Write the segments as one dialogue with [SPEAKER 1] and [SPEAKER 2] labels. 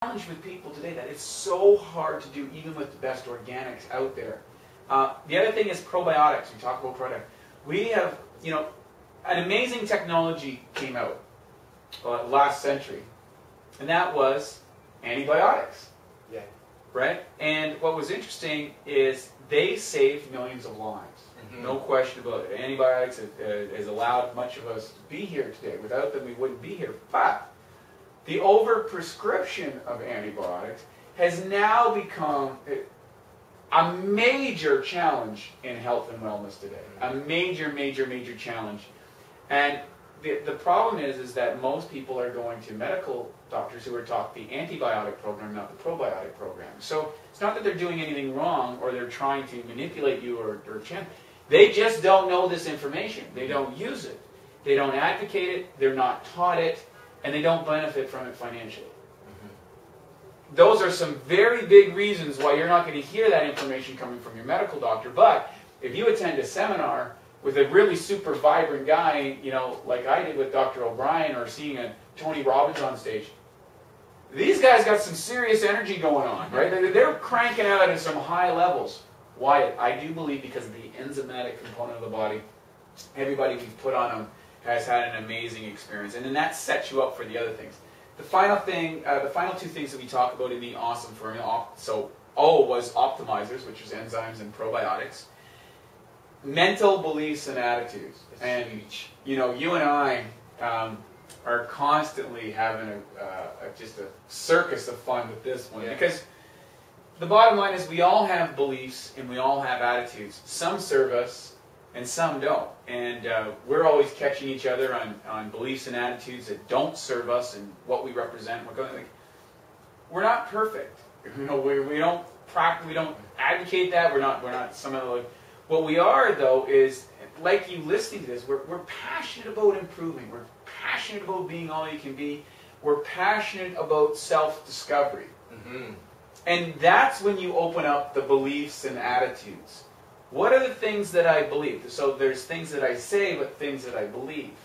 [SPEAKER 1] challenge with people today that it's so hard to do even with the best organics out there. The other thing is probiotics. We talk about probiotics. We have, an amazing technology came out last century, and that was antibiotics.
[SPEAKER 2] Yeah.
[SPEAKER 1] Right? And what was interesting is they saved millions of lives. No question about it. Antibiotics has allowed much of us to be here today. Without them, we wouldn't be here. But the overprescription of antibiotics has now become a major challenge in health and wellness today. A major, major, major challenge. And the problem is that most people are going to medical doctors who are taught the antibiotic program, not the probiotic program. So it's not that they're doing anything wrong or they're trying to manipulate you or change. They just don't know this information. They don't use it. They don't advocate it. They're not taught it. And they don't benefit from it financially. Those are some very big reasons why you're not going to hear that information coming from your medical doctor. But if you attend a seminar with a really super vibrant guy, like I did with Dr. O'Brien, or seeing a Tony Robbins on stage, these guys got some serious energy going on, right? They're cranking out at some high levels. Why? I do believe because of the enzymatic component of the body. Everybody we've put on them has had an amazing experience, and then that sets you up for the other things. The final thing, the final two things that we talk about in the awesome formula. So O was optimizers, which is enzymes and probiotics. Mental beliefs and attitudes. And you and I are constantly having just a circus of fun with this one, because the bottom line is we all have beliefs and we all have attitudes. Some serve us and some don't. And we're always catching each other on beliefs and attitudes that don't serve us and what we represent. We're not perfect. We don't practice. We don't advocate that. We're not some of the. What we are, though, is like you listening to this. We're passionate about improving. We're passionate about being all you can be. We're passionate about self-discovery. And that's when you open up the beliefs and attitudes. What are the things that I believe? So there's things that I say, but things that I believe.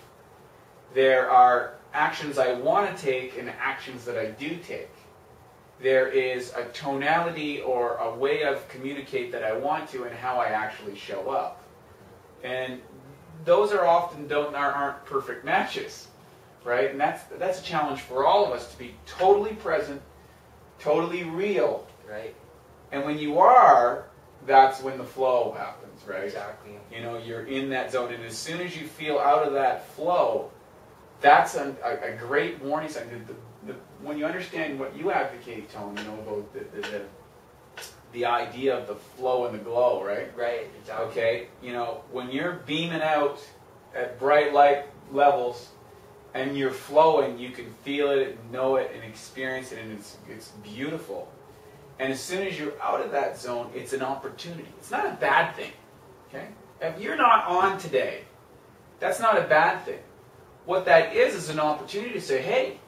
[SPEAKER 1] There are actions I want to take and actions that I do take. There is a tonality or a way of communicate that I want to and how I actually show up. And those are often aren't perfect matches, right? And that's a challenge for all of us, to be totally present, totally real.
[SPEAKER 2] Right.
[SPEAKER 1] And when you are, that's when the flow happens, right?
[SPEAKER 2] Exactly.
[SPEAKER 1] You're in that zone, and as soon as you feel out of that flow, that's a great warning sign. When you understand what you advocate, Tone, about the idea of the flow and the glow, right?
[SPEAKER 2] Right, exactly.
[SPEAKER 1] Okay, when you're beaming out at bright light levels and you're flowing, you can feel it and know it and experience it, and it's beautiful. And as soon as you're out of that zone, it's an opportunity. It's not a bad thing, okay? If you're not on today, that's not a bad thing. What that is an opportunity to say, hey,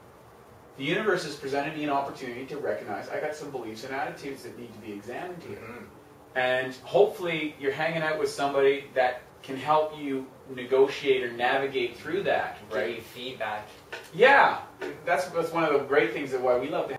[SPEAKER 1] the universe has presented me an opportunity to recognize I got some beliefs and attitudes that need to be examined here. And hopefully you're hanging out with somebody that can help you negotiate or navigate through that, right?
[SPEAKER 2] Give you feedback.
[SPEAKER 1] Yeah, that's one of the great things of why we love to